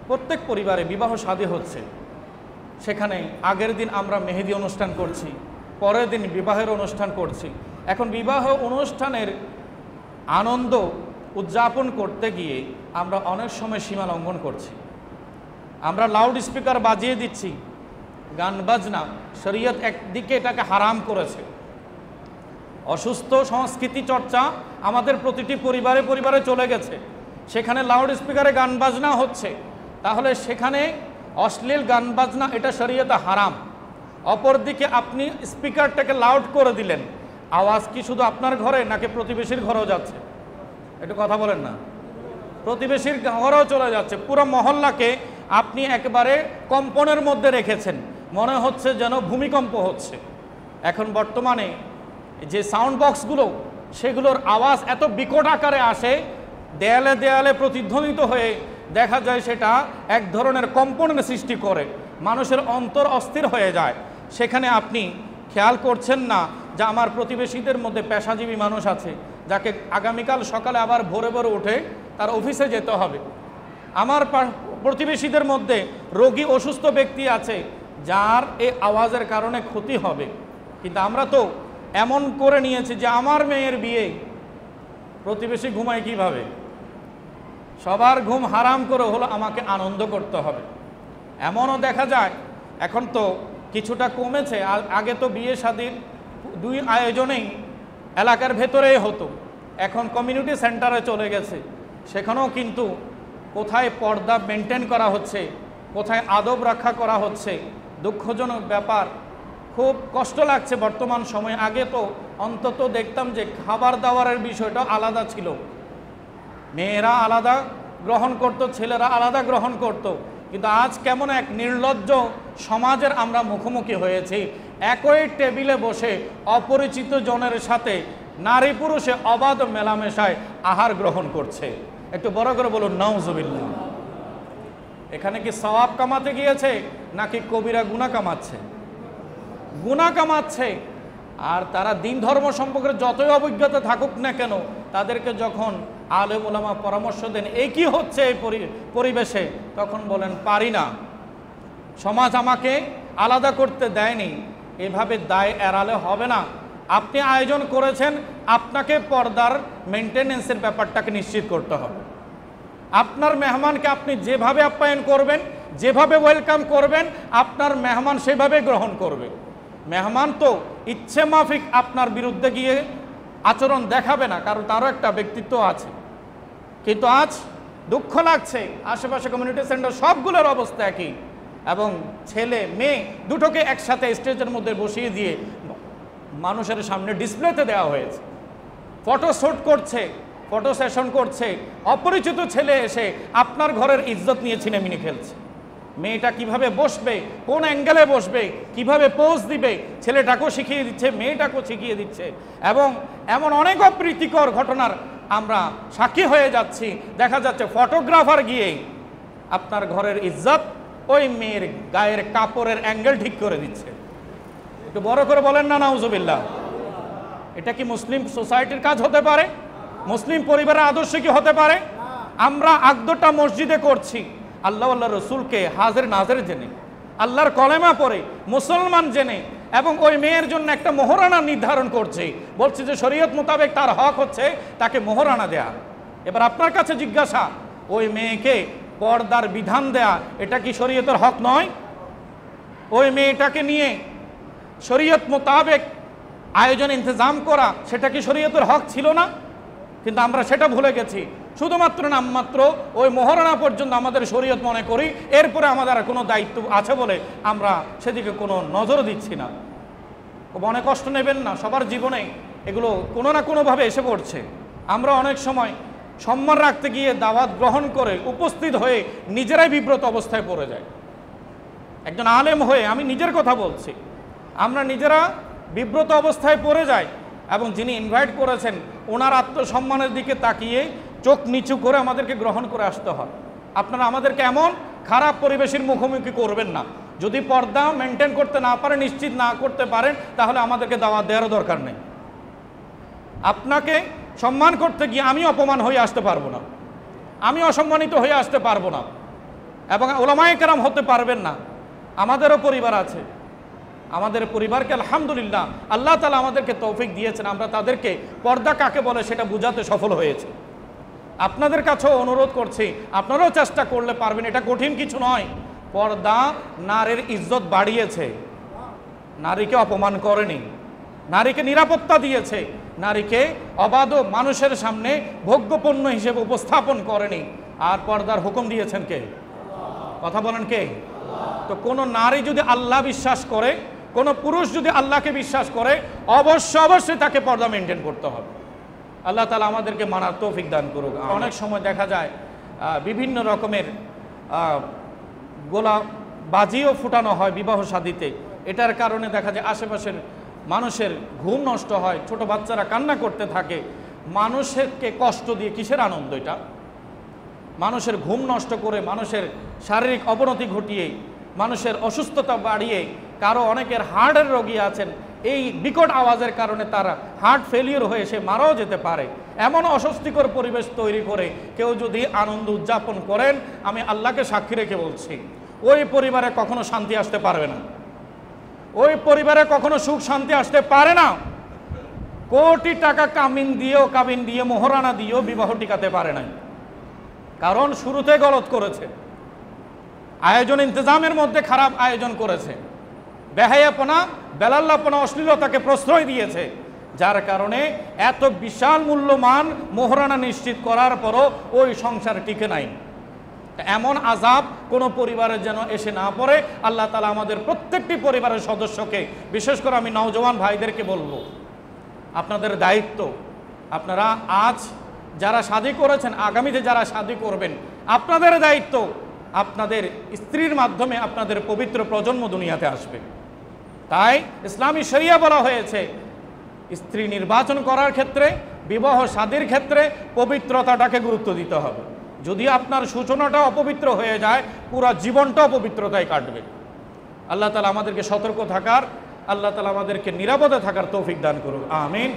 প্রত্যেক পরিবারে বিবাহ শাদী হচ্ছে, সেখানে আগের দিন আমরা মেহেদি অনুষ্ঠান করছি, পরের দিন বিবাহের অনুষ্ঠান করছি। এখন বিবাহ অনুষ্ঠানের আনন্দ উদযাপন করতে গিয়ে আমরা অনেক সময় সীমা লঙ্ঘন করছি। আমরা লাউড স্পিকার বাজিয়ে দিচ্ছি, গান বাজনা। শরীয়ত একদিকে এটাকে হারাম করেছে। অসুস্থ সংস্কৃতি চর্চা আমাদের প্রতিটি পরিবারে পরিবারে চলে গেছে। সেখানে লাউড স্পিকারে গান বাজনা হচ্ছে, তাহলে সেখানে অশ্লীল গান বাজনা, এটা শরীয়তে হারাম। অপরদিকে আপনি স্পিকারটাকে লাউড করে দিলেন, আওয়াজ কি শুধু আপনার ঘরে নাকি প্রতিবেশীর ঘরেও যাচ্ছে? একটু কথা বলেন না। প্রতিবেশীর ঘরেও চলে যাচ্ছে। পুরো মহল্লাকে আপনি একেবারে কম্পনের মধ্যে রেখেছেন, মনে হচ্ছে যেন ভূমিকম্প হচ্ছে। এখন বর্তমানে যে সাউন্ড বক্সগুলো, সেগুলোর আওয়াজ এত বিকট আকারে আসে, দেয়ালে দেয়ালে প্রতিধ্বনিত হয়ে দেখা যায় সেটা এক ধরনের কম্পনের সৃষ্টি করে, মানুষের অন্তর অস্থির হয়ে যায়। সেখানে আপনি খেয়াল করছেন না যে আমার প্রতিবেশীদের মধ্যে পেশাজীবী মানুষ আছে, যাকে আগামীকাল সকালে আবার ভোরে ভোরে উঠে তার অফিসে যেতে হবে। আমার প্রতিবেশীদের মধ্যে রোগী অসুস্থ ব্যক্তি আছে, যার এই আওয়াজের কারণে ক্ষতি হবে। কিন্তু আমরা তো এমন করে নিয়েছি যে আমার মেয়ের বিয়ে, প্রতিবেশী ঘুমায় কিভাবে? সবার ঘুম হারাম করে হলো আমাকে আনন্দ করতে হবে। এমনও দেখা যায়, এখন তো কিছুটা কমেছে। আগে তো বিয়ে শাদীর দুই আয়োজনেই এলাকার ভেতরেই হতো, এখন কমিউনিটি সেন্টারে চলে গেছে। সেখানেও কিন্তু কোথায় পর্দা মেনটেন করা হচ্ছে, কোথায় আদব রক্ষা করা হচ্ছে, দুঃখজনক ব্যাপার। খুব কষ্ট লাগছে বর্তমান সময়ে। আগে তো অন্তত দেখতাম যে খাবার দাবারের বিষয়টা আলাদা ছিল, মেয়েরা আলাদা গ্রহণ করত, ছেলেরা আলাদা গ্রহণ করত। কিন্তু আজ কেমন এক নির্লজ্জ সমাজের আমরা মুখোমুখি হয়েছি। একই টেবিলে বসে অপরিচিত জনের সাথে নারী পুরুষে অবাধ মেলামেশায় আহার গ্রহণ করছে। একটু বড় করে বলুন নাউজুবিল্লাহ। এখানে কি সওয়াব কামাতে গিয়েছে নাকি কবিরা গুনাহ কামাচ্ছে? গুনাহ কামাচ্ছে। আর তারা দিন ধর্ম সম্পর্কে যতই অভিজ্ঞতা থাকুক না কেন, তাদেরকে যখন আলেম ওলামা পরামর্শ দেন এই কি হচ্ছে এই পরিবেশে, তখন বলেন পারি না, সমাজ আমাকে আলাদা করতে দেয়নি। এভাবে দায় এড়ালে হবে না। আপনি আয়োজন করেছেন, আপনাকে পর্দার মেনটেনেন্সের ব্যাপারটাকে নিশ্চিত করতে হবে। আপনার মেহমানকে আপনি যেভাবে আপ্যায়ন করবেন, যেভাবে ওয়েলকাম করবেন, আপনার মেহমান সেভাবে গ্রহণ করবে। মেহমান তো ইচ্ছে মাফিক আপনার বিরুদ্ধে গিয়ে আচরণ দেখাবে না, কারণ তারও একটা ব্যক্তিত্ব আছে। কিন্তু আজ দুঃখ লাগছে, আশেপাশে কমিউনিটি সেন্টার সবগুলোর অবস্থা একই, এবং ছেলে মেয়ে দুটোকে একসাথে স্টেজের মধ্যে বসিয়ে দিয়ে মানুষের সামনে ডিসপ্লেতে দেওয়া হয়েছে। ফটো শ্যুট করছে, ফটো সেশন করছে, অপরিচিত ছেলে এসে আপনার ঘরের ইজ্জত নিয়ে ছিনেমিনি খেলছে। মেয়েটা কিভাবে বসবে, কোন অ্যাঙ্গেলে বসবে, কিভাবে পোজ দিবে, ছেলেটাকেও শিখিয়ে দিচ্ছে, মেয়েটাকেও শিখিয়ে দিচ্ছে। এবং এমন অনেক অপ্রীতিকর ঘটনার আমরা সাক্ষী হয়ে যাচ্ছি। দেখা যাচ্ছে ফটোগ্রাফার গিয়ে আপনার ঘরের ইজ্জত ওই মেয়ের গায়ের কাপড়ের অ্যাঙ্গেল ঠিক করে দিচ্ছে। একটু বড় করে বলেন না নাউজুবিল্লাহ। এটা কি মুসলিম সোসাইটির কাজ হতে পারে? মুসলিম পরিবারের আদর্শ কি হতে পারে? আমরা আকদটা মসজিদে করছি আল্লাহ আল্লাহ রসুলকে হাজির নাজির জেনে, আল্লাহর কলেমা পড়ে, মুসলমান জেনে, এবং ওই মেয়ের জন্য একটা মোহরানা নির্ধারণ করছে। বলছে যে শরীয়ত মোতাবেক তার হক হচ্ছে তাকে মোহরানা দেয়া। এবার আপনার কাছে জিজ্ঞাসা, ওই মেয়েকে পর্দার বিধান দেয়া এটা কি শরীয়তের হক নয়? ওই মেয়েটাকে নিয়ে শরীয়ত মোতাবেক আয়োজন ইন্তজাম করা সেটা কি শরীয়তের হক ছিল না? কিন্তু আমরা সেটা ভুলে গেছি। শুধুমাত্র নামমাত্র ওই মোহরানা পর্যন্ত আমাদের শরীয়ত মনে করি, এরপরে আমাদের কোনো দায়িত্ব আছে বলে আমরা সেদিকে কোনো নজর দিচ্ছি না। মনে কষ্ট নেবেন না, সবার জীবনে এগুলো কোনো না কোনোভাবে এসে পড়ছে। আমরা অনেক সময় সম্মান রাখতে গিয়ে দাওয়াত গ্রহণ করে উপস্থিত হয়ে নিজেরাই বিব্রত অবস্থায় পড়ে যায়। একজন আলেম হয়ে আমি নিজের কথা বলছি, আমরা নিজেরা বিব্রত অবস্থায় পড়ে যাই, এবং যিনি ইনভাইট করেছেন ওনার আত্মসম্মানের দিকে তাকিয়ে চোখ নিচু করে আমাদেরকে গ্রহণ করে আসতে হয়। আপনারা আমাদেরকে এমন খারাপ পরিবেশের মুখোমুখি করবেন না। যদি পর্দা মেনটেন করতে না পারেন, নিশ্চিত না করতে পারেন, তাহলে আমাদেরকে দাওয়াত দেওয়ারও দরকার নেই। আপনাকে সম্মান করতে গিয়ে আমি অপমান হয়ে আসতে পারবো না, আমি অসম্মানিত হয়ে আসতে পারবো না। এবং উলামায়ে কেরাম হতে পারবেন না। আমাদেরও পরিবার আছে, আমাদের পরিবারকে আলহামদুলিল্লাহ আল্লাহ তাআলা আমাদেরকে তৌফিক দিয়েছেন, আমরা তাদেরকে পর্দা কাকে বলে সেটা বোঝাতে সফল হয়েছে। আপনাদের কাছেও অনুরোধ করছি, আপনারাও চেষ্টা করলে পারবেন, এটা কঠিন কিছু নয়। পর্দা নারীর ইজ্জত বাড়িয়েছে, নারীকে অপমান করেনি, নারীকে নিরাপত্তা দিয়েছে, নারীকে অবাধ মানুষের সামনে ভোগ্যপণ্য হিসেবে উপস্থাপন করেনি। আর পর্দার হুকুম দিয়েছেন কে? কথা বলেন কে? তো কোনো নারী যদি আল্লাহ বিশ্বাস করে, কোনো পুরুষ যদি আল্লাহকে বিশ্বাস করে, অবশ্যই তাকে পর্দা মেনটেন করতে হবে। আল্লাহ তাআলা আমাদেরকে মানার তৌফিক দান করুক। অনেক সময় দেখা যায় বিভিন্ন রকমের গোলা বাজিও ফুটানো হয় বিবাহ শাদীতে। এটার কারণে দেখা যায় আশেপাশের মানুষের ঘুম নষ্ট হয়, ছোট বাচ্চারা কান্না করতে থাকে। মানুষকে কষ্ট দিয়ে কিসের আনন্দ এটা? মানুষের ঘুম নষ্ট করে, মানুষের শারীরিক অবনতি ঘটিয়ে, মানুষের অসুস্থতা বাড়িয়ে, কারো অনেকের হার্টের রোগী আছেন, এই বিকট আওয়াজের কারণে তারা হার্ট ফেলিওর হয়ে সে মারাও যেতে পারে। এমন অস্বস্তিকর পরিবেশ তৈরি করে কেউ যদি আনন্দ উদযাপন করেন, আমি আল্লাহকে সাক্ষী রেখে বলছি, ওই পরিবারে কখনো শান্তি আসতে পারবে না, ওই পরিবারে কখনো সুখ শান্তি আসতে পারে না। কোটি টাকা কাবিন দিয়ে মোহরানা দিয়েও বিবাহ টিকাতে পারে নাই, কারণ শুরুতে গলত করেছে, আয়োজন ইন্তজামের মধ্যে খারাপ আয়োজন করেছে, বেহায়াপনা বেলাল্লাপনা অশ্লীলতাকে প্রশ্রয় দিয়েছে, যার কারণে এত বিশাল মূল্যমান মোহরানা নিশ্চিত করার পরও ওই সংসার টিকে নাই। এমন আযাব কোনো পরিবারের যেন এসে না পড়ে। আল্লাহ তাআলা আমাদের প্রত্যেকটি পরিবারের সদস্যকে, বিশেষ করে আমি নওজওয়ান ভাইদেরকে বলবো, আপনাদের দায়িত্ব, আপনারা আজ যারা শাদী করেছেন, আগামীতে যারা শাদী করবেন, আপনাদের দায়িত্ব আপনাদের স্ত্রীর মাধ্যমে আপনাদের পবিত্র প্রজন্ম দুনিয়াতে আসবে। তাই ইসলামী শরিয়া বলা হয়েছে, স্ত্রী নির্বাচন করার ক্ষেত্রে, বিবাহ শাদীর ক্ষেত্রে পবিত্রতাটাকে গুরুত্ব দিতে হবে। যদি আপনার সূচনাটা অপবিত্র হয়ে যায়, পুরো জীবনটা অপবিত্রতায় কাটবে। আল্লাহ তাআলা আমাদেরকে সতর্ক থাকার, আল্লাহ তাআলা আমাদেরকে নিরাপদে থাকার তৌফিক দান করুন। আমিন।